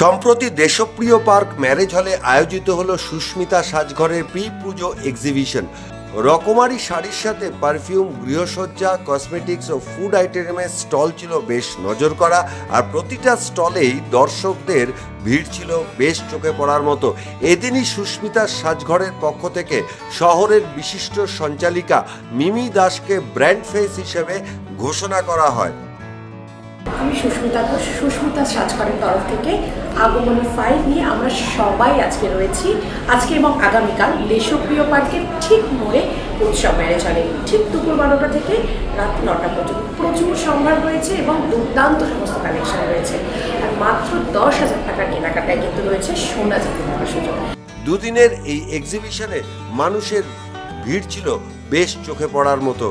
সম্প্রতি দেশপ্রিয় park marriage হলে আয়োজিত হলো সুস্মিতা সাজঘরের প্রি পুজো এক্সিবিশন। রকমারি শাড়ির সাথে পারফিউম, গৃহসজ্জা, কসমেটিক্স ও ফুড আইটেমের স্টল ছিল বেশ নজর করা, আর প্রতিটা স্টলেই দর্শকদের ভিড় ছিল বেশ চোখে পড়ার মতো। এদিনই সুস্মিতা সাজঘরের পক্ষ থেকে শহরের বিশিষ্ট সঞ্চালিকা মিমি দাসকে ব্র্যান্ড ফেস হিসেবে ঘোষণা করা হয়। আমি সুস্মিতা ঘোষ, সুস্মিতা সাজঘরের তরফ থেকে আগমনী 5 নিয়ে আমরা সবাই আজকে রয়েছি। আজকে এবং আগামীকাল দেশপ্রিয় পার্কের ঠিক মোড়ে উৎসব ম্যারেজ হলে ঠিক দুপুর 12টা থেকে রাত 9টা পর্যন্ত প্রচুর সম্ভার রয়েছে এবং দুর্দান্ত সমস্ত কালেকশন রয়েছে। আর মাত্র 10,000 টাকার কেনাকাটায় কিন্তু রয়েছে সোনা জিতে নেওয়ার সুযোগ। দুদিনের এই এক্সিবিশনে মানুষের ভিড় ছিল বেশ চোখে পড়ার মতো।